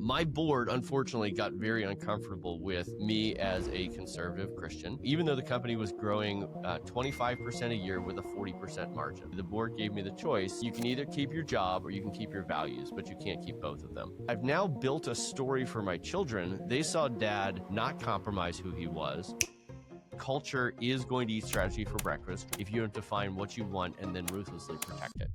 My board, unfortunately, got very uncomfortable with me as a conservative Christian, even though the company was growing 25% a year with a 40% margin. The board gave me the choice. You can either keep your job or you can keep your values, but you can't keep both of them. I've now built a story for my children. They saw dad not compromise who he was. Culture is going to eat strategy for breakfast if you don't define what you want and then ruthlessly protect it.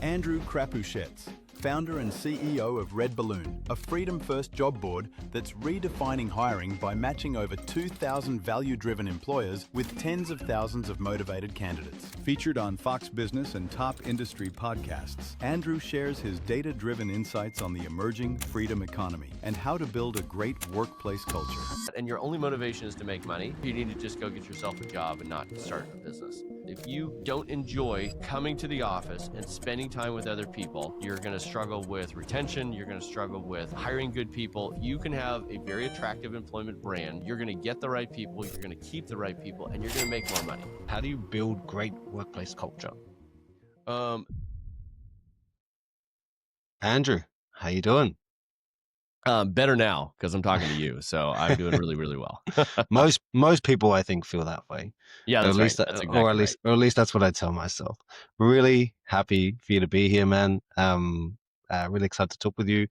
Andrew Crapuchettes, founder and CEO of Red Balloon, a freedom-first job board that's redefining hiring by matching over 2,000 value-driven employers with tens of thousands of motivated candidates. Featured on Fox Business and top industry podcasts, Andrew shares his data-driven insights on the emerging freedom economy and how to build a great workplace culture. And your only motivation is to make money, you need to just go get yourself a job and not start a business. If you don't enjoy coming to the office and spending time with other people, you're going to struggle with retention. You're going to struggle with hiring good people. You can have a very attractive employment brand. You're going to get the right people. You're going to keep the right people, and you're going to make more money. How do you build great workplace culture? Andrew, how you doing? Better now because I'm talking to you, so I'm doing really, really well. most people, I think, feel that way. Yeah, that's at least right. That's exactly or at least that's what I tell myself. Really happy for you to be here, man. Really excited to talk with you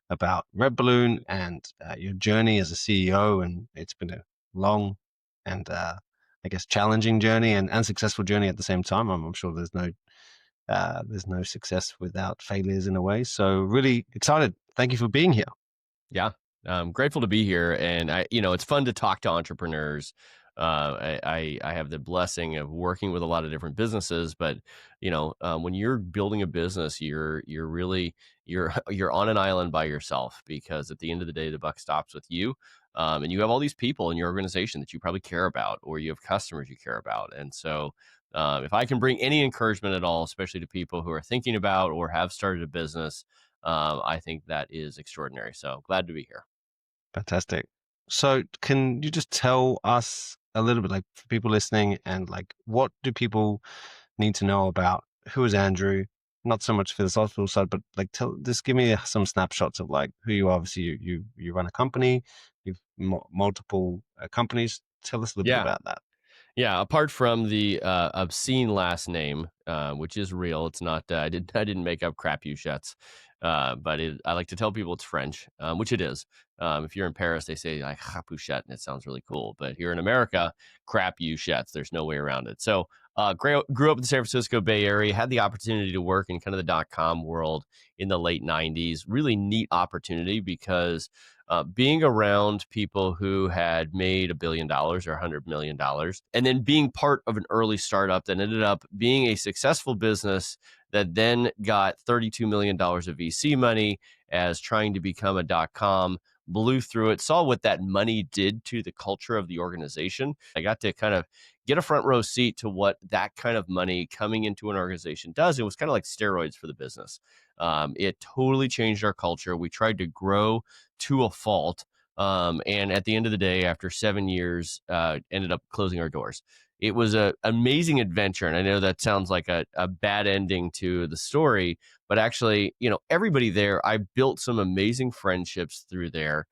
about Red Balloon and your journey as a CEO. And it's been a long and I guess challenging journey and successful journey at the same time. I'm sure there's no success without failures in a way. So really excited. Thank you for being here. Yeah, I'm grateful to be here, and it's fun to talk to entrepreneurs. I have the blessing of working with a lot of different businesses, but when you're building a business, you're on an island by yourself, because at the end of the day, the buck stops with you, and you have all these people in your organization that you probably care about, or you have customers you care about, and so. If I can bring any encouragement at all, especially to people who are thinking about or have started a business, I think that is extraordinary. So glad to be here. Fantastic. So can you just tell us a little bit, like for people listening, and like what do people need to know about who is Andrew? Not so much philosophical side, but like just give me some snapshots of like who you are. Obviously, you run a company, you've multiple companies. Tell us a little bit about that. Yeah, apart from the obscene last name, which is real, it's not. I didn't make up Crapuchettes, but I like to tell people it's French, which it is. If you're in Paris, they say like Crapuchette, and it sounds really cool. But here in America, Crapuchettes. There's no way around it. So, grew up in the San Francisco Bay Area. Had the opportunity to work in kind of the .com world in the late '90s. Really neat opportunity because. Being around people who had made $1 billion or $100 million, and then being part of an early startup that ended up being a successful business that then got $32 million of VC money as trying to become a .com, blew through it, saw what that money did to the culture of the organization. I got to kind of get a front row seat to what that kind of money coming into an organization does. It was kind of like steroids for the business. It totally changed our culture. We tried to grow to a fault. And at the end of the day, after 7 years, ended up closing our doors. It was an amazing adventure. And I know that sounds like a bad ending to the story, but actually, everybody there, I built some amazing friendships through there.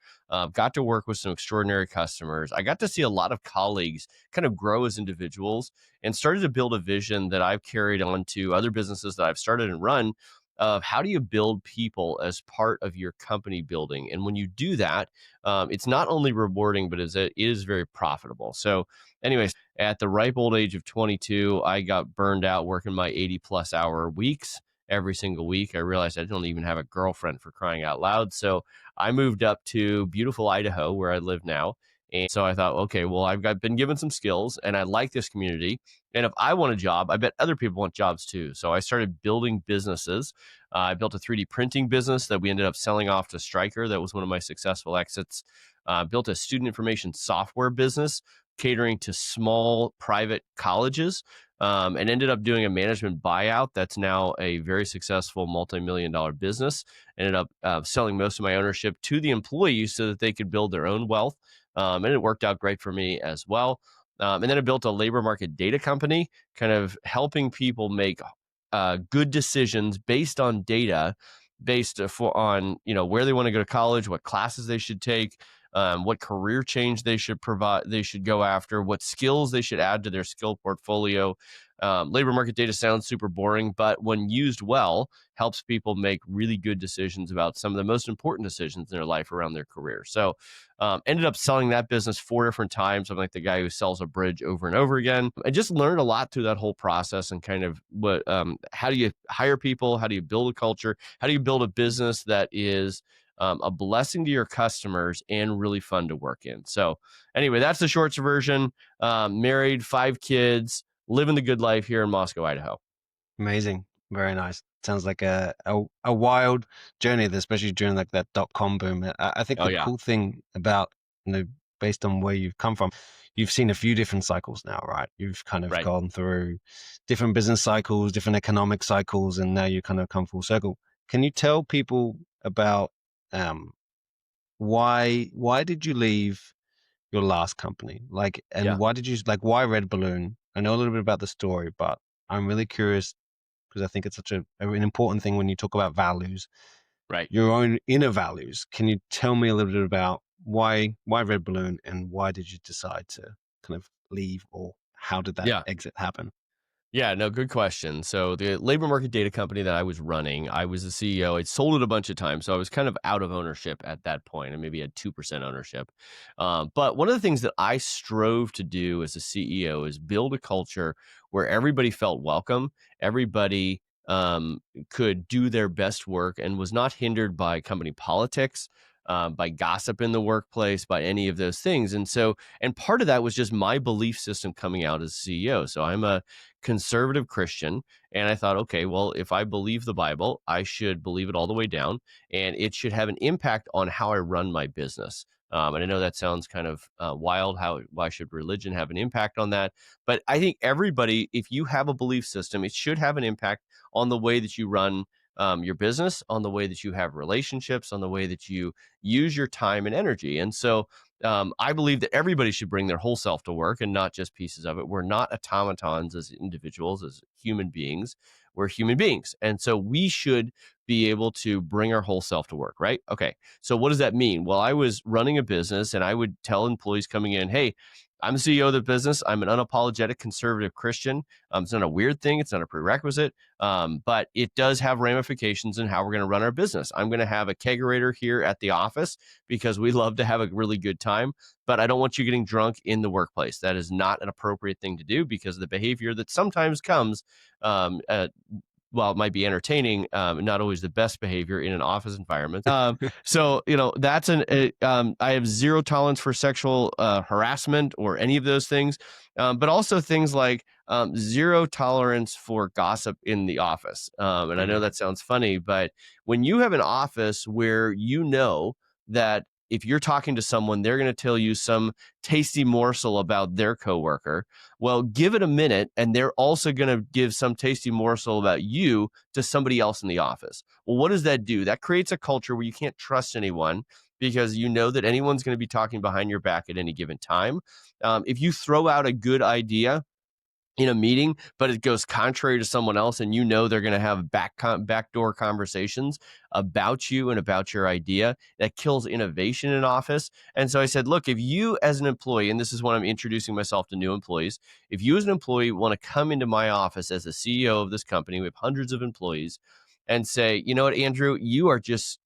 Got to work with some extraordinary customers. I got to see a lot of colleagues kind of grow as individuals and started to build a vision that I've carried on to other businesses that I've started and run of how do you build people as part of your company building. And when you do that, it's not only rewarding, but it is very profitable. So anyways, at the ripe old age of 22, I got burned out working my 80+ hour weeks every single week. I realized I don't even have a girlfriend, for crying out loud. So I moved up to beautiful Idaho, where I live now. And so I thought, okay, well, I've been given some skills and I like this community. And if I want a job, I bet other people want jobs too. So I started building businesses. I built a 3D printing business that we ended up selling off to Stryker. That was one of my successful exits. Built a student information software business catering to small private colleges, and ended up doing a management buyout that's now a very successful multi-million-dollar business. Ended up selling most of my ownership to the employees so that they could build their own wealth. And it worked out great for me as well. And then I built a labor market data company, kind of helping people make good decisions based on data based on where they want to go to college, what classes they should take, what career change they should provide, they should go after, what skills they should add to their skill portfolio. Labor market data sounds super boring, but when used well, helps people make really good decisions about some of the most important decisions in their life around their career. So, ended up selling that business 4 different times. I'm like the guy who sells a bridge over and over again. I just learned a lot through that whole process and kind of how do you hire people? How do you build a culture? How do you build a business that is a blessing to your customers and really fun to work in? So, anyway, that's the shorts version. Married, 5 kids, living the good life here in Moscow, Idaho. Amazing. Very nice. Sounds like a wild journey, especially during like that .com boom. I think Oh, the yeah. cool thing about, based on where you've come from, you've seen a few different cycles now, right? You've kind of Right. gone through different business cycles, different economic cycles, and now you kind of come full circle. Can you tell people about um, why did you leave your last company? Like, and Yeah. why did you like why Red Balloon? I know a little bit about the story, but I'm really curious because I think it's such an important thing when you talk about values, Right. your own inner values. Can you tell me a little bit about why Red Balloon and why did you decide to kind of leave, or how did that Yeah. exit happen? Yeah, no, good question. So the labor market data company that I was running, I was the CEO. I'd sold it a bunch of times, so I was kind of out of ownership at that point. I maybe had 2% ownership. But one of the things that I strove to do as a CEO is build a culture where everybody felt welcome, everybody could do their best work, and was not hindered by company politics. By gossip in the workplace, by any of those things. And part of that was just my belief system coming out as CEO. So I'm a conservative Christian. And I thought, okay, well, if I believe the Bible, I should believe it all the way down, and it should have an impact on how I run my business. And I know that sounds kind of wild. Why should religion have an impact on that? But I think everybody, if you have a belief system, it should have an impact on the way that you run your business, on the way that you have relationships, on the way that you use your time and energy. And so I believe that everybody should bring their whole self to work and not just pieces of it. We're not automatons as individuals, as human beings. We're human beings. And so we should be able to bring our whole self to work, right? Okay. So what does that mean? Well, I was running a business and I would tell employees coming in, hey, I'm the CEO of the business. I'm an unapologetic conservative Christian. It's not a weird thing. It's not a prerequisite, but it does have ramifications in how we're going to run our business. I'm going to have a kegerator here at the office because we love to have a really good time. But I don't want you getting drunk in the workplace. That is not an appropriate thing to do because of the behavior that sometimes comes. While it might be entertaining, not always the best behavior in an office environment. So that's I have zero tolerance for sexual harassment or any of those things, but also things like zero tolerance for gossip in the office. And I know Mhm. that sounds funny, but when you have an office where that if you're talking to someone, they're going to tell you some tasty morsel about their coworker. Well, give it a minute, and they're also going to give some tasty morsel about you to somebody else in the office. Well, what does that do? That creates a culture where you can't trust anyone because you know that anyone's going to be talking behind your back at any given time. If you throw out a good idea in a meeting, but it goes contrary to someone else, and they're going to have backdoor conversations about you and about your idea, that kills innovation in office. And so I said, look, if you as an employee, and this is when I'm introducing myself to new employees, if you as an employee want to come into my office as the CEO of this company, we have hundreds of employees, and say, you know what, Andrew, you are just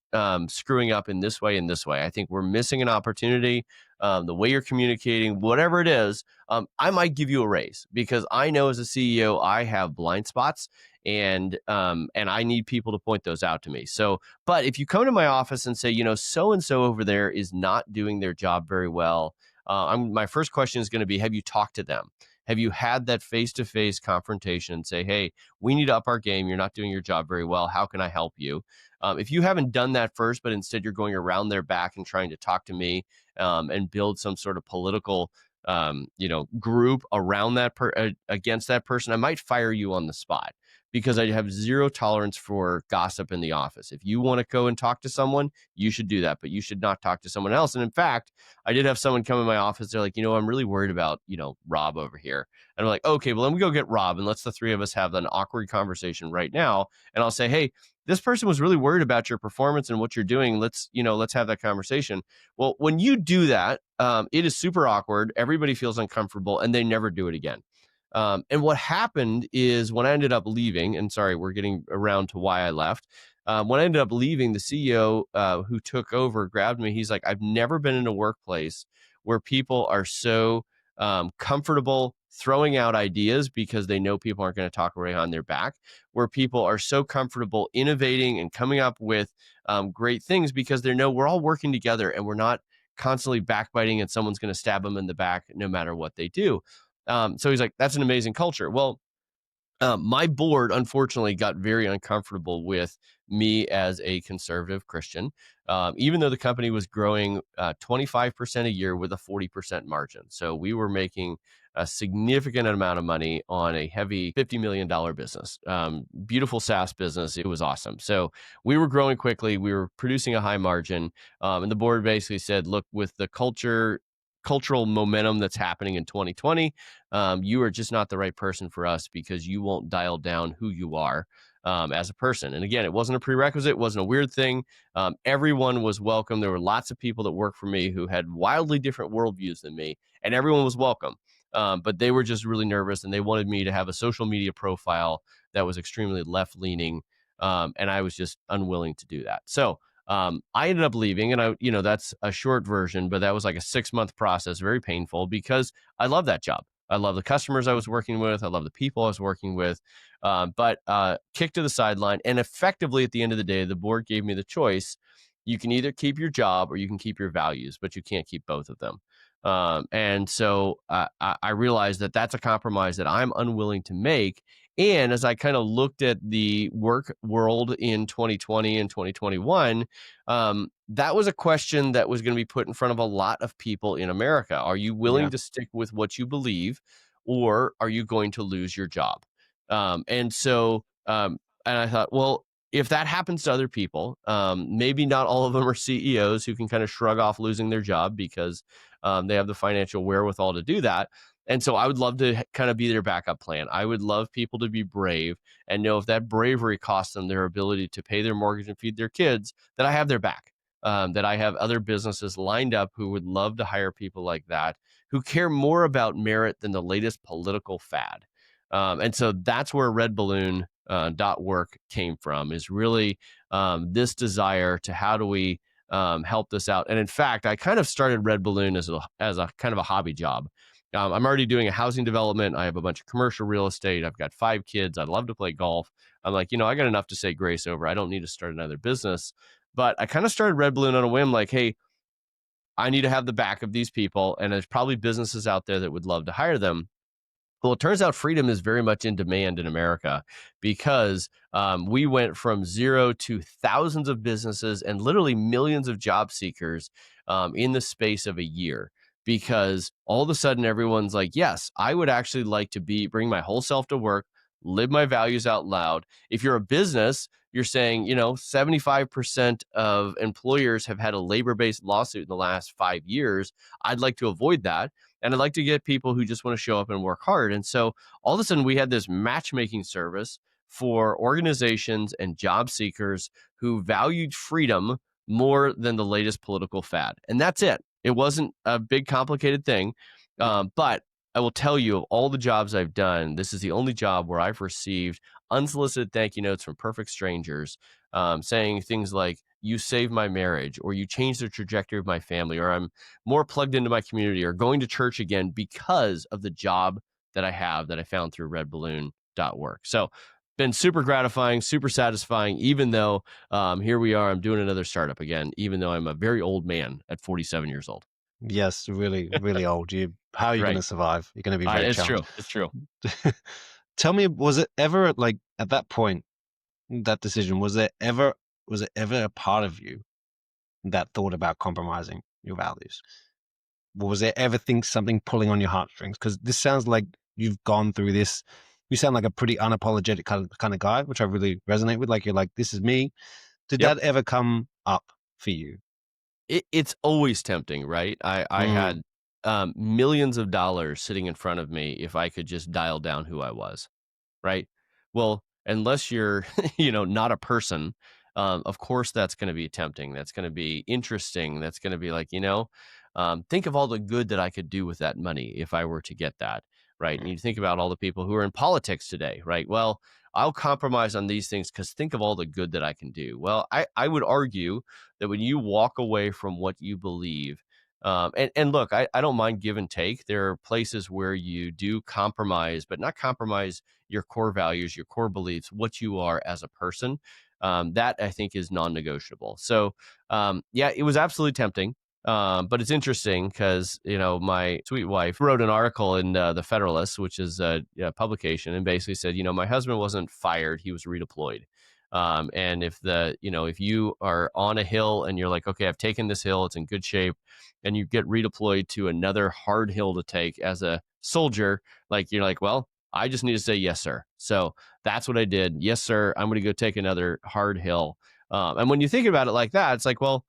screwing up in this way and this way. I think we're missing an opportunity. The way you're communicating, whatever it is, I might give you a raise because I know as a CEO I have blind spots, and I need people to point those out to me. So, but if you come to my office and say, so and so over there is not doing their job very well, my first question is going to be, have you talked to them? Have you had that face-to-face confrontation and say, hey, we need to up our game. You're not doing your job very well. How can I help you? If you haven't done that first, but instead you're going around their back and trying to talk to me and build some sort of political group around against that person, I might fire you on the spot because I have zero tolerance for gossip in the office. If you want to go and talk to someone, you should do that, but you should not talk to someone else. And in fact, I did have someone come in my office. They're like, I'm really worried about, Rob over here. And I'm like, okay, well, let me go get Rob and let's the three of us have an awkward conversation right now. And I'll say, hey, this person was really worried about your performance and what you're doing. Let's have that conversation. Well, when you do that, it is super awkward. Everybody feels uncomfortable and they never do it again. And what happened is when I ended up leaving, and sorry, we're getting around to why I left. When I ended up leaving, the CEO who took over grabbed me. He's like, I've never been in a workplace where people are so comfortable throwing out ideas because they know people aren't going to talk right on their back, where people are so comfortable innovating and coming up with great things because they know we're all working together and we're not constantly backbiting and someone's going to stab them in the back no matter what they do. So he's like, that's an amazing culture. Well, my board, unfortunately, got very uncomfortable with me as a conservative Christian, even though the company was growing 25% a year with a 40% margin. So we were making a significant amount of money on a heavy $50 million business, beautiful SaaS business. It was awesome. So we were growing quickly. We were producing a high margin. And the board basically said, look, with the cultural momentum that's happening in 2020, you are just not the right person for us because you won't dial down who you are as a person. And again, it wasn't a prerequisite. It wasn't a weird thing. Everyone was welcome. There were lots of people that worked for me who had wildly different worldviews than me, and everyone was welcome. But they were just really nervous, and they wanted me to have a social media profile that was extremely left leaning. And I was just unwilling to do that. So I ended up leaving, and that's a short version, but that was like a 6-month process, very painful because I love that job. I love the customers I was working with. I love the people I was working with, but kicked to the sideline. And effectively, at the end of the day, the board gave me the choice. You can either keep your job or you can keep your values, but you can't keep both of them. And so I realized that that's a compromise that I'm unwilling to make. And as I kind of looked at the work world in 2020 and 2021, that was a question that was going to be put in front of a lot of people in America. Are you willing Yeah. to stick with what you believe, or are you going to lose your job? And I thought, well, if that happens to other people, maybe not all of them are CEOs who can kind of shrug off losing their job because they have the financial wherewithal to do that. And so I would love to kind of be their backup plan. I would love people to be brave and know if that bravery costs them their ability to pay their mortgage and feed their kids, that I have their back, that I have other businesses lined up who would love to hire people like that, who care more about merit than the latest political fad. And so that's where redballoon.work came from, is really this desire to how do we help this out. And in fact, I kind of started Red Balloon as a kind of a hobby job. I'm already doing a housing development. I have a bunch of commercial real estate. I've got 5 kids. I'd love to play golf. I'm like, I got enough to say grace over. I don't need to start another business. But I kind of started Red Balloon on a whim, like, hey, I need to have the back of these people. And there's probably businesses out there that would love to hire them. Well, it turns out freedom is very much in demand in America because we went from zero to thousands of businesses and literally millions of job seekers in the space of a year. Because all of a sudden everyone's like, yes, I would actually like to bring my whole self to work, live my values out loud. If you're a business, you're saying, 75% of employers have had a labor-based lawsuit in the last 5 years. I'd like to avoid that. And I'd like to get people who just want to show up and work hard. And so all of a sudden we had this matchmaking service for organizations and job seekers who valued freedom more than the latest political fad. And that's it. It wasn't a big complicated thing. But I will tell you, of all the jobs I've done, this is the only job where I've received unsolicited thank you notes from perfect strangers saying things like, you saved my marriage, or you changed the trajectory of my family, or I'm more plugged into my community, or going to church again because of the job that I have that I found through redballoon.work. So been super gratifying, super satisfying, even though here we are, I'm doing another startup again, even though I'm a very old man at 47 years old. Yes, really, really old. How are you going Right. to survive? You're going to be very It's challenged. true. It's true. Tell me, was it ever like at that point, that decision, was it ever a part of you that thought about compromising your values? Was there ever something pulling on your heartstrings? Because this sounds like you've gone through this, you sound like a pretty unapologetic kind of guy, which I really resonate with. Like you're like, this is me. Did Yep. that ever come up for you? It's always tempting, right? I Mm, had, millions of dollars sitting in front of me if I could just dial down who I was. Right? Well, unless you're, not a person, of course that's going to be tempting. That's going to be interesting. That's going to be like, think of all the good that I could do with that money if I were to get that. Right. And you think about all the people who are in politics today, right? Well, I'll compromise on these things because think of all the good that I can do. Well, I would argue that when you walk away from what you believe, and look, I don't mind give and take. There are places where you do compromise, but not compromise your core values, your core beliefs, what you are as a person. That I think is non-negotiable. So, yeah, it was absolutely tempting. But it's interesting because my sweet wife wrote an article in the Federalist, which is a publication, and basically said, my husband wasn't fired; he was redeployed. And if you are on a hill and you're like, okay, I've taken this hill, it's in good shape, and you get redeployed to another hard hill to take as a soldier, like you're like, well, I just need to say yes, sir. So that's what I did. Yes, sir. I'm going to go take another hard hill. And when you think about it like that, it's like, well,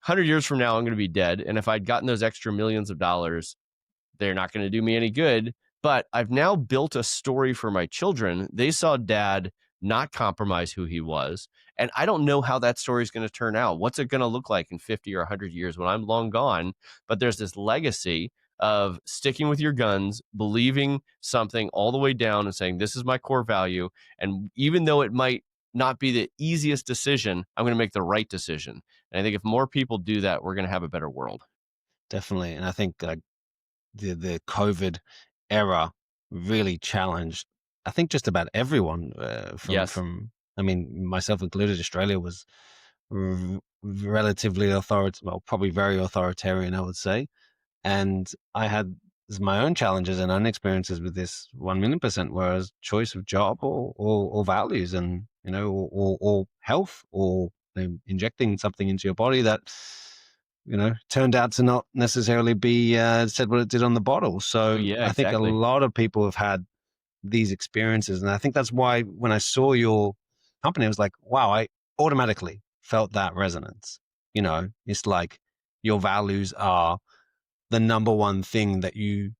100 years from now, I'm going to be dead. And if I'd gotten those extra millions of dollars, they're not going to do me any good. But I've now built a story for my children. They saw dad not compromise who he was. And I don't know how that story is going to turn out. What's it going to look like in 50 or 100 years when I'm long gone? But there's this legacy of sticking with your guns, believing something all the way down and saying, this is my core value. And even though it might not be the easiest decision, I'm going to make the right decision. And I think if more people do that, we're going to have a better world. definitely. And I think like the COVID era really challenged, I think, just about everyone. Yes. I mean, myself included. Australia was relatively authoritarian, well, probably very authoritarian, I would say. And I had my own challenges and own experiences with this 1,000,000%, whereas choice of job or values and, or health or injecting something into your body that, turned out to not necessarily be said what it did on the bottle. So Yeah, I think a exactly. lot of people have had these experiences. And I think that's why when I saw your company, I was like, wow, I automatically felt that resonance. It's like your values are the number one thing that you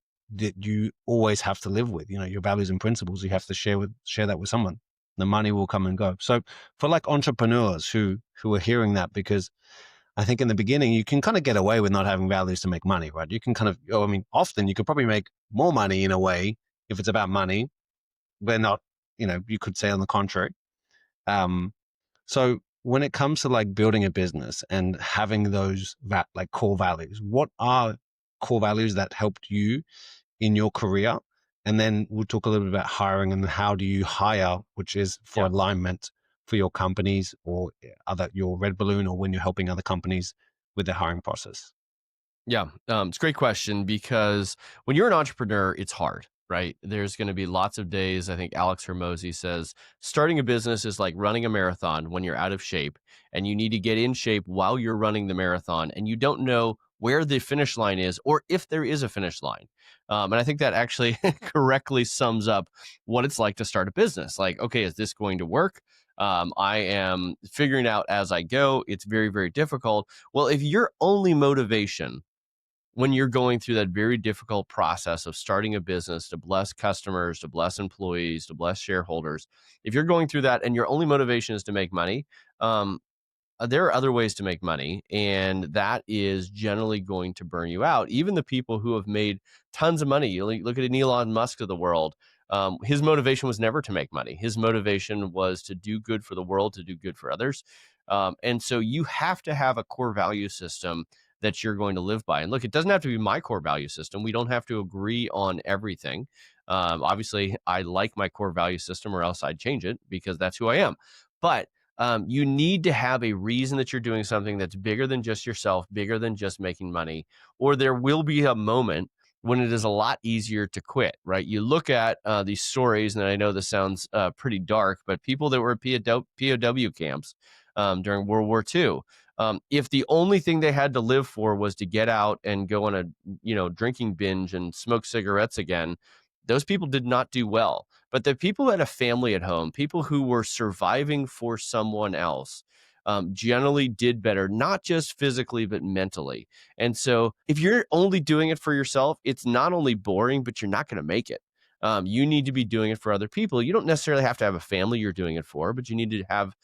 always have to live with. Your values and principles, you have to share that with someone. The money will come and go. So for like entrepreneurs who are hearing that, because I think in the beginning you can kind of get away with not having values to make money, right? You can kind of, I mean, often you could probably make more money in a way if it's about money. But not, you could say on the contrary. Um, so when it comes to like building a business and having those like core values, what are core values that helped you in your career? And then we'll talk a little bit about hiring and how do you hire, which is for Yeah. alignment for your companies or your Red Balloon, or when you're helping other companies with their hiring process. Yeah, it's a great question because when you're an entrepreneur, it's hard, right? There's going to be lots of days. I think Alex Hermosi says starting a business is like running a marathon when you're out of shape and you need to get in shape while you're running the marathon and you don't know where the finish line is or if there is a finish line. And I think that actually correctly sums up what it's like to start a business. Like, okay, is this going to work? I am figuring out as I go. It's very, very difficult. Well, if your only motivation when you're going through that very difficult process of starting a business to bless customers, to bless employees, to bless shareholders, if you're going through that and your only motivation is to make money, um, there are other ways to make money, and that is generally going to burn you out. Even the people who have made tons of money, you look at an Elon Musk of the world. His motivation was never to make money. His motivation was to do good for the world, to do good for others. And so you have to have a core value system that you're going to live by. And look, it doesn't have to be my core value system. We don't have to agree on everything. Obviously, I like my core value system, or else I'd change it because that's who I am. But you need to have a reason that you're doing something that's bigger than just yourself, bigger than just making money, or there will be a moment when it is a lot easier to quit, right? You look at these stories, and I know this sounds pretty dark, but people that were at POW camps during World War II, if the only thing they had to live for was to get out and go on a drinking binge and smoke cigarettes again, those people did not do well. But the people who had a family at home, people who were surviving for someone else, generally did better, not just physically, but mentally. And so if you're only doing it for yourself, it's not only boring, but you're not going to make it. You need to be doing it for other people. You don't necessarily have to have a family you're doing it for, but you need to have,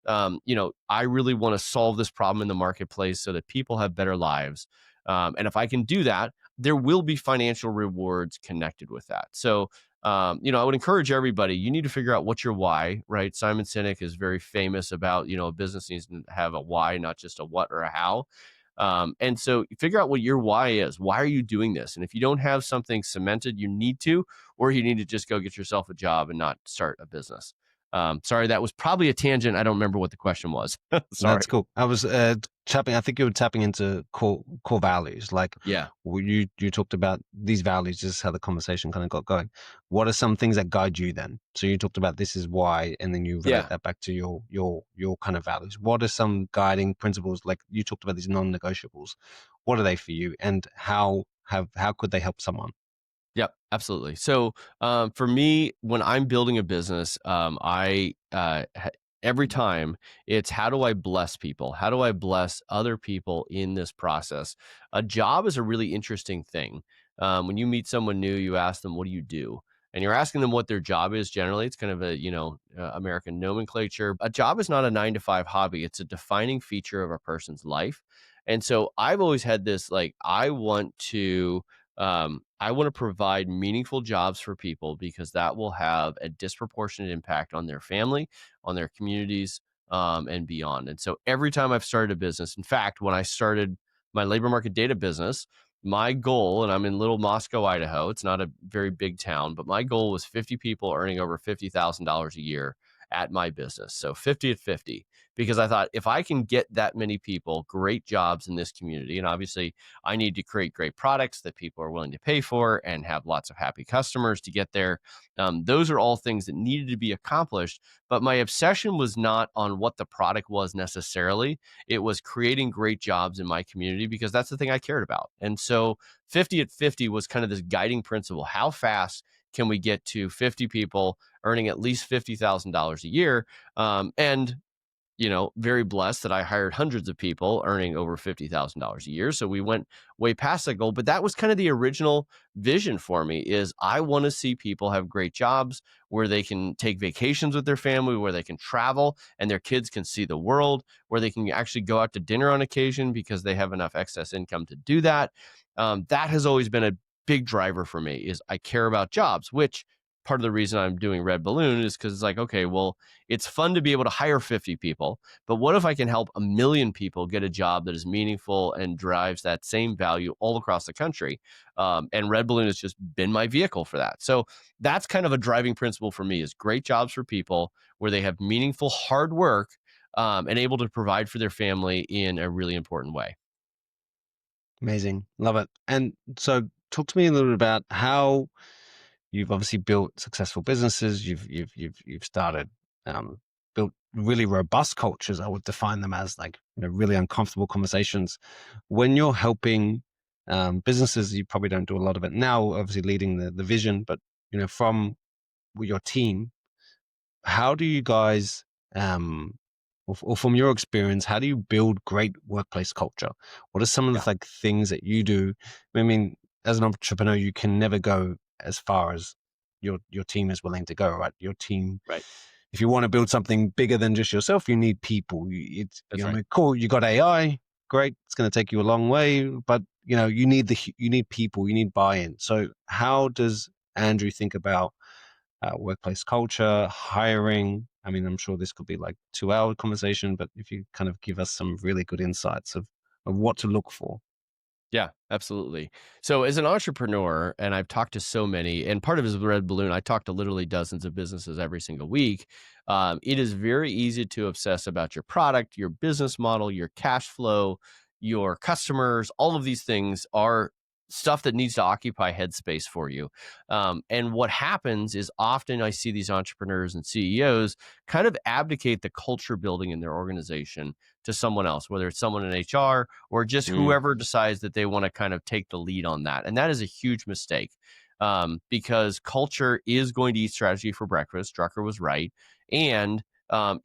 I really want to solve this problem in the marketplace so that people have better lives. And if I can do that, there will be financial rewards connected with that. So, I would encourage everybody, you need to figure out what your why, right? Simon Sinek is very famous about, a business needs to have a why, not just a what or a how. And so figure out what your why is. Why are you doing this? And if you don't have something cemented, you need to, or you need to just go get yourself a job and not start a business. Sorry, that was probably a tangent. I don't remember what the question was. That's Sorry. cool. I was tapping. I think you were tapping into core values. Like Yeah. you talked about these values. This is how the conversation kind of got going. What are some things that guide you then? So you talked about this is why, and then you relate Yeah. that back to your kind of values. What are some guiding principles? Like you talked about these non-negotiables. What are they for you, and how could they help someone? Yep, absolutely. So, for me, when I'm building a business, every time it's how do I bless people? How do I bless other people in this process? A job is a really interesting thing. When you meet someone new, you ask them, "What do you do?" And you're asking them what their job is. Generally, it's kind of a American nomenclature. A job is not a 9 to 5 hobby. It's a defining feature of a person's life. And so I've always had this like I want to provide meaningful jobs for people because that will have a disproportionate impact on their family, on their communities, and beyond. And so every time I've started a business, in fact, when I started my labor market data business, my goal, and I'm in Little Moscow, Idaho, it's not a very big town, but my goal was 50 people earning over $50,000 a year at my business. So 50 at 50, because I thought if I can get that many people great jobs in this community, and obviously I need to create great products that people are willing to pay for and have lots of happy customers to get there. Those are all things that needed to be accomplished. But my obsession was not on what the product was necessarily. It was creating great jobs in my community because that's the thing I cared about. And so 50 at 50 was kind of this guiding principle. How fast can we get to 50 people earning at least $50,000 a year? And very blessed that I hired hundreds of people earning over $50,000 a year. So we went way past that goal, but that was kind of the original vision for me is I want to see people have great jobs where they can take vacations with their family, where they can travel and their kids can see the world, where they can actually go out to dinner on occasion because they have enough excess income to do that. That has always been a big driver for me is I care about jobs, which part of the reason I'm doing Red Balloon is because it's like, okay, well, it's fun to be able to hire 50 people, but what if I can help 1 million people get a job that is meaningful and drives that same value all across the country? And Red Balloon has just been my vehicle for that. So that's kind of a driving principle for me is great jobs for people where they have meaningful hard work and able to provide for their family in a really important way. Amazing, love it. And so, talk to me a little bit about how you've obviously built successful businesses. You've started built really robust cultures. I would define them as like really uncomfortable conversations. When you're helping businesses, you probably don't do a lot of it now. Obviously, leading the vision, but from your team, how do you guys or from your experience, how do you build great workplace culture? What are some of the Yeah. like things that you do? I mean, as an entrepreneur, you can never go as far as your team is willing to go, right? Your team, Right. if you want to build something bigger than just yourself, you need people. It's That's right. cool. You got AI, great. It's going to take you a long way, but you need people. You need buy-in. So how does Andrew think about workplace culture, hiring? I mean, I'm sure this could be like 2 hour conversation, but if you kind of give us some really good insights of what to look for. Yeah, absolutely. So as an entrepreneur, and I've talked to so many, and part of it is Red Balloon, I talk to literally dozens of businesses every single week. It is very easy to obsess about your product, your business model, your cash flow, your customers. All of these things are stuff that needs to occupy headspace for you. And what happens is often I see these entrepreneurs and CEOs kind of abdicate the culture building in their organization to someone else, whether it's someone in HR or just Mm, whoever decides that they want to kind of take the lead on that. And that is a huge mistake. because culture is going to eat strategy for breakfast. Drucker was right. And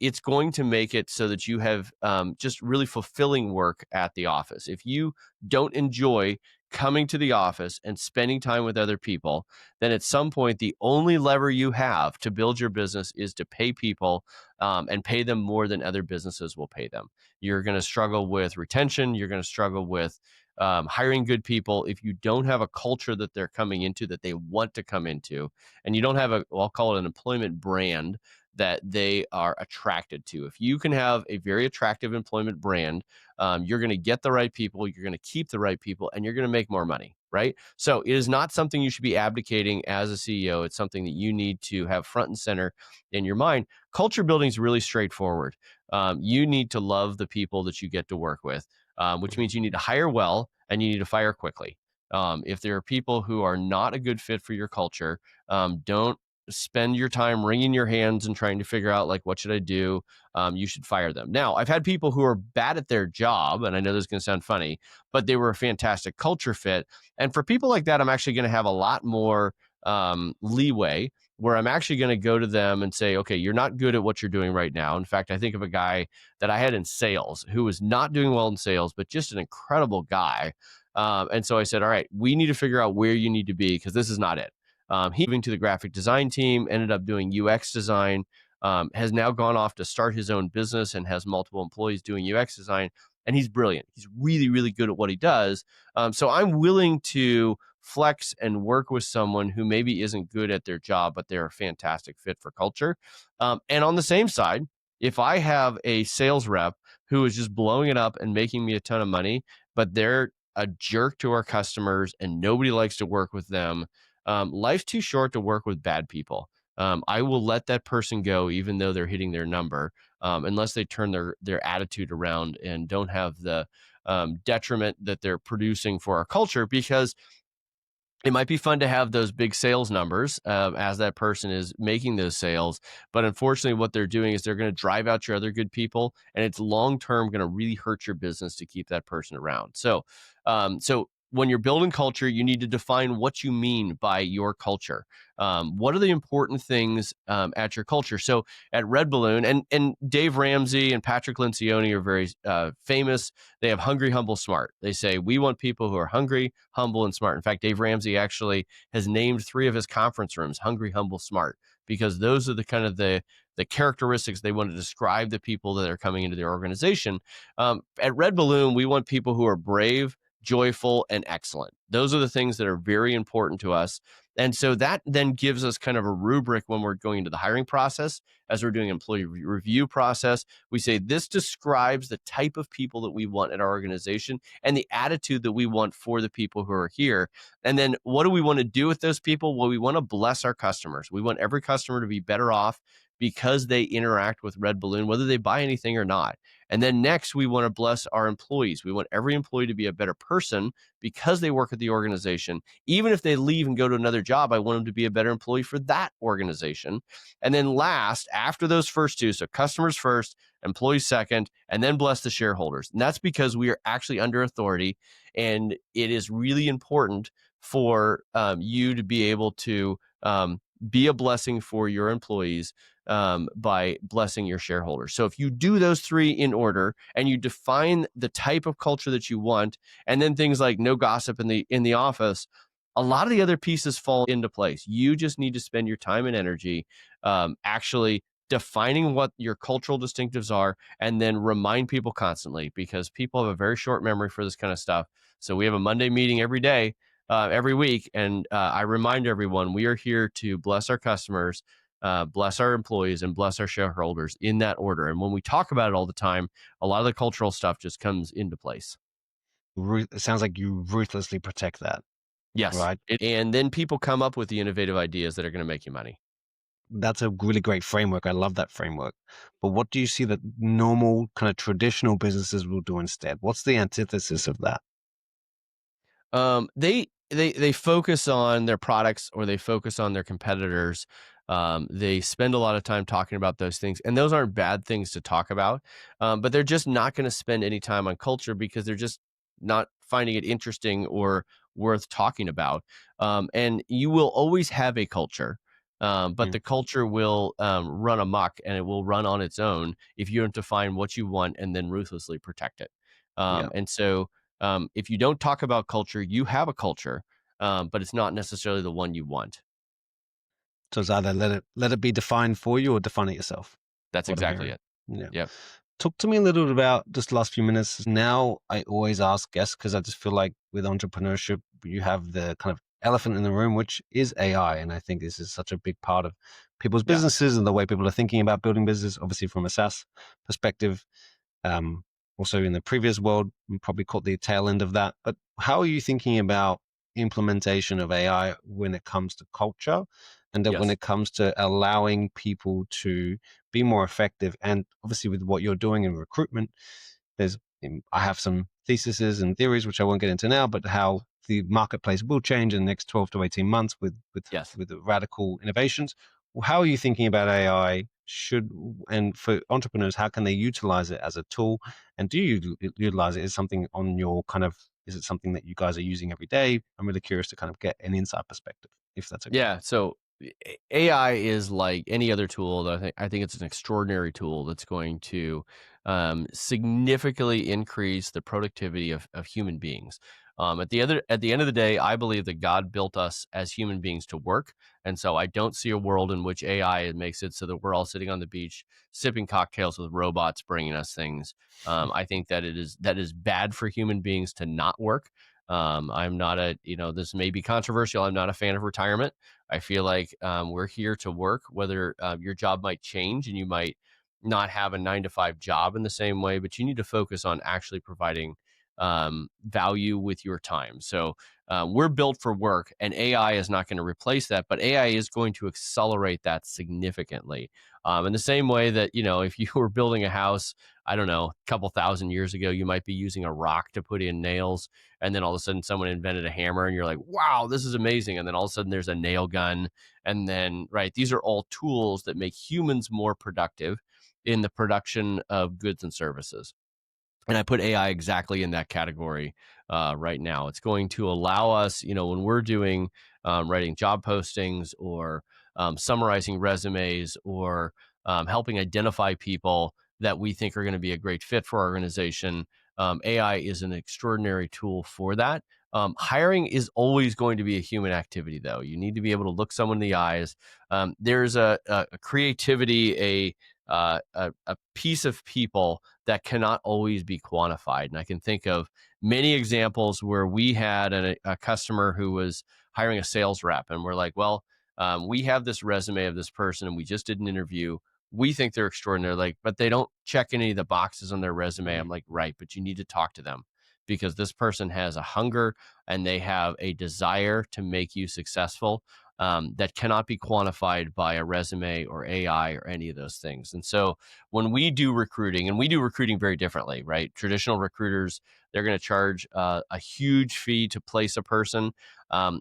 it's going to make it so that you have just really fulfilling work at the office. If you don't enjoy coming to the office and spending time with other people, then at some point, the only lever you have to build your business is to pay people and pay them more than other businesses will pay them. You're going to struggle with retention. You're going to struggle with hiring good people if you don't have a culture that they're coming into that they want to come into, and you don't have a, well, I'll call it an employment brand that they are attracted to. If you can have a very attractive employment brand, you're going to get the right people, you're going to keep the right people, and you're going to make more money, right? So it is not something you should be abdicating as a CEO. It's something that you need to have front and center in your mind. Culture building is really straightforward. You need to love the people that you get to work with, which means you need to hire well and you need to fire quickly. If there are people who are not a good fit for your culture, don't spend your time wringing your hands and trying to figure out, like, what should I do? You should fire them. Now, I've had people who are bad at their job, and I know this is going to sound funny, but they were a fantastic culture fit. And for people like that, I'm actually going to have a lot more leeway, where I'm actually going to go to them and say, okay, you're not good at what you're doing right now. In fact, I think of a guy that I had in sales who was not doing well in sales, but just an incredible guy. And so I said, all right, we need to figure out where you need to be, because this is not it. He moving to the graphic design team, ended up doing UX design, has now gone off to start his own business and has multiple employees doing UX design. And he's brilliant. He's really, really good at what he does. So I'm willing to flex and work with someone who maybe isn't good at their job, but they're a fantastic fit for culture. And on the same side, if I have a sales rep who is just blowing it up and making me a ton of money, but they're a jerk to our customers and nobody likes to work with them, life's too short to work with bad people. I will let that person go, even though they're hitting their number, unless they turn their attitude around and don't have the detriment that they're producing for our culture. Because it might be fun to have those big sales numbers as that person is making those sales. But unfortunately, what they're doing is they're going to drive out your other good people, and it's long term going to really hurt your business to keep that person around. So when you're building culture, you need to define what you mean by your culture. What are the important things at your culture? So at Red Balloon, and Dave Ramsey and Patrick Lencioni are very famous. They have hungry, humble, smart. They say, we want people who are hungry, humble, and smart. In fact, Dave Ramsey actually has named 3 of his conference rooms hungry, humble, smart, because those are the kind of the characteristics they want to describe the people that are coming into their organization. At Red Balloon, we want people who are brave, joyful, and excellent. Those are the things that are very important to us. And so that then gives us kind of a rubric when we're going into the hiring process. As we're doing employee review process, we say this describes the type of people that we want in our organization and the attitude that we want for the people who are here. And then what do we want to do with those people? Well, we want to bless our customers. We want every customer to be better off because they interact with Red Balloon, whether they buy anything or not. And then next, we want to bless our employees. We want every employee to be a better person because they work at the organization. Even if they leave and go to another job, I want them to be a better employee for that organization. And then last, after those first 2, so customers first, employees second, and then bless the shareholders. And that's because we are actually under authority, and it is really important for you to be able to be a blessing for your employees by blessing your shareholders. So if you do those 3 in order and you define the type of culture that you want, and then things like no gossip in the office, a lot of the other pieces fall into place. You just need to spend your time and energy actually defining what your cultural distinctives are, and then remind people constantly, because people have a very short memory for this kind of stuff. So we have a Monday meeting every day, every week, and I remind everyone we are here to bless our customers, bless our employees, and bless our shareholders in that order. And when we talk about it all the time, a lot of the cultural stuff just comes into place. It sounds like you ruthlessly protect that, Yes. right? And then people come up with the innovative ideas that are going to make you money. That's a really great framework. I love that framework. But what do you see that normal, kind of traditional businesses will do instead? What's the antithesis of that? They focus on their products, or they focus on their competitors. They spend a lot of time talking about those things, and those aren't bad things to talk about. But they're just not going to spend any time on culture because they're just not finding it interesting or worth talking about. And you will always have a culture. But Mm, the culture will run amok and it will run on its own if you don't define what you want and then ruthlessly protect it. yeah. And so, if you don't talk about culture, you have a culture, but it's not necessarily the one you want. So it's either let it be defined for you or define it yourself. That's What I'm exactly hearing. it. Yeah. Yep. Talk to me a little bit about just the last few minutes. Now, I always ask guests because I just feel like with entrepreneurship, you have the kind of elephant in the room, which is AI. And I think this is such a big part of people's Yeah. businesses and the way people are thinking about building business, obviously from a SaaS perspective. Um, Also, in the previous world, we probably caught the tail end of that. But how are you thinking about implementation of AI when it comes to culture and then when Yes. it comes to allowing people to be more effective? And obviously, with what you're doing in recruitment, I have some theses and theories which I won't get into now, but how the marketplace will change in the next 12 to 18 months Yes. with the radical innovations. How are you thinking about AI? And for entrepreneurs, how can they utilize it as a tool? And do you utilize it as something on your kind of, is it something that you guys are using every day? I'm really curious to kind of get an inside perspective, if that's okay. Yeah. So AI is like any other tool. That I think it's an extraordinary tool that's going to significantly increase the productivity of human beings. At the end of the day, I believe that God built us as human beings to work, and so I don't see a world in which AI makes it so that we're all sitting on the beach sipping cocktails with robots bringing us things. I think that is bad for human beings to not work. I'm not a, this may be controversial. I'm not a fan of retirement. I feel like we're here to work, whether your job might change and you might not have a 9 to 5 job in the same way, but you need to focus on actually providing value with your time. So we're built for work, and AI is not going to replace that, but AI is going to accelerate that significantly. In the same way that, if you were building a house, I don't know, a couple thousand years ago, you might be using a rock to put in nails, and then all of a sudden someone invented a hammer and you're like, wow, this is amazing. And then all of a sudden there's a nail gun. And then, right, these are all tools that make humans more productive in the production of goods and services. And I put AI exactly in that category right now. It's going to allow us, when we're doing writing job postings or summarizing resumes or helping identify people that we think are going to be a great fit for our organization. AI is an extraordinary tool for that. Hiring is always going to be a human activity, though. You need to be able to look someone in the eyes. There's a creativity, a piece of people that cannot always be quantified. And I can think of many examples where we had a customer who was hiring a sales rep, and we're like, well, we have this resume of this person, and we just did an interview. We think they're extraordinary, like, but they don't check any of the boxes on their resume. I'm Mm, like, right, but you need to talk to them because this person has a hunger and they have a desire to make you successful that cannot be quantified by a resume or AI or any of those things. And so when we do recruiting, and we do recruiting very differently, right? Traditional recruiters, they're going to charge a huge fee to place a person.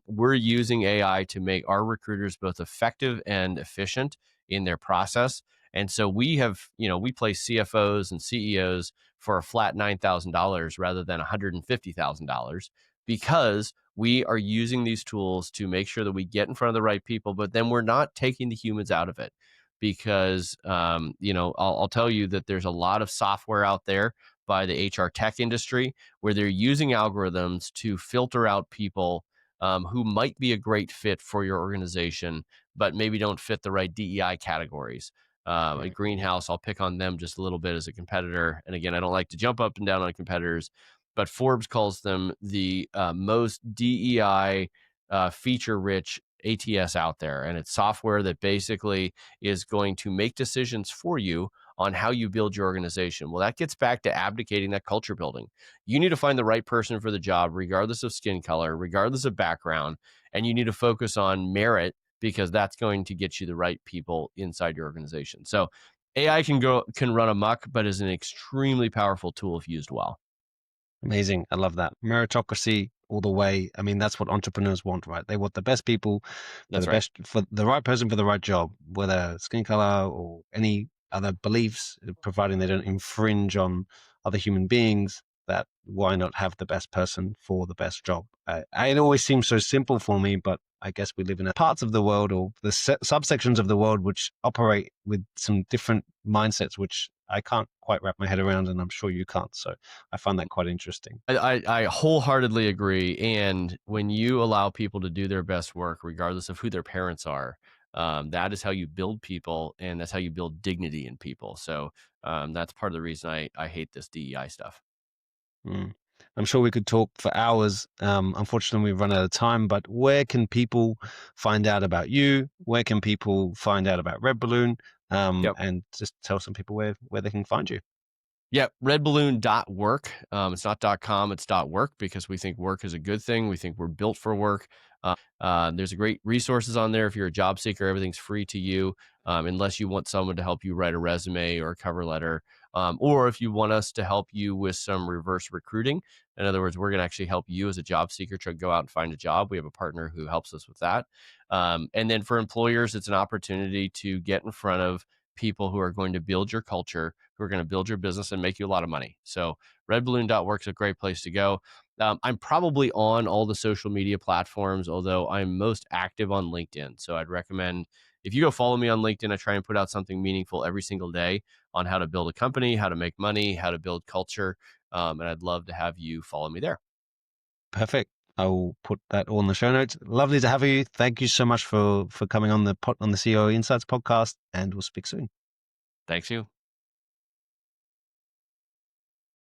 We're using AI to make our recruiters both effective and efficient in their process. And so we place CFOs and CEOs for a flat $9,000 rather than $150,000 because we are using these tools to make sure that we get in front of the right people, but then we're not taking the humans out of it. Because, I'll tell you that there's a lot of software out there by the HR tech industry where they're using algorithms to filter out people who might be a great fit for your organization, but maybe don't fit the right DEI categories. A right. greenhouse, I'll pick on them just a little bit as a competitor. And again, I don't like to jump up and down on competitors, but Forbes calls them the most DEI feature rich ATS out there. And it's software that basically is going to make decisions for you on how you build your organization. Well, that gets back to abdicating that culture building. You need to find the right person for the job, regardless of skin color, regardless of background, and you need to focus on merit because that's going to get you the right people inside your organization. So AI can run amok, but is an extremely powerful tool if used well. Amazing. I love that. Meritocracy all the way. I mean, that's what entrepreneurs want, right? They want the best people That's right. for the right person for the right job, whether skin color or any other beliefs, providing they don't infringe on other human beings. that why not have the best person for the best job? It always seems so simple for me, but I guess we live in parts of the world or the subsections of the world which operate with some different mindsets, which I can't quite wrap my head around, and I'm sure you can't. So I find that quite interesting. I wholeheartedly agree. And when you allow people to do their best work, regardless of who their parents are, that is how you build people, and that's how you build dignity in people. So that's part of the reason I hate this DEI stuff. Mm. I'm sure we could talk for hours. Unfortunately, we've run out of time, but where can people find out about you? Where can people find out about Red Balloon? Yep. And just tell some people where they can find you. Yeah, redballoon.work. It's not .com, it's .work because we think work is a good thing. We think we're built for work. There's a great resources on there. If you're a job seeker, everything's free to you, unless you want someone to help you write a resume or a cover letter, or if you want us to help you with some reverse recruiting. In other words, we're going to actually help you as a job seeker to go out and find a job. We have a partner who helps us with that. And then for employers, it's an opportunity to get in front of people who are going to build your culture, who are going to build your business and make you a lot of money. So redballoon.work is a great place to go. I'm probably on all the social media platforms, although I'm most active on LinkedIn. So I'd recommend if you go follow me on LinkedIn, I try and put out something meaningful every single day on how to build a company, how to make money, how to build culture. And I'd love to have you follow me there. Perfect. I will put that all in the show notes. Lovely to have you. Thank you so much for coming on the CEO Insights podcast, and we'll speak soon. Thanks, you.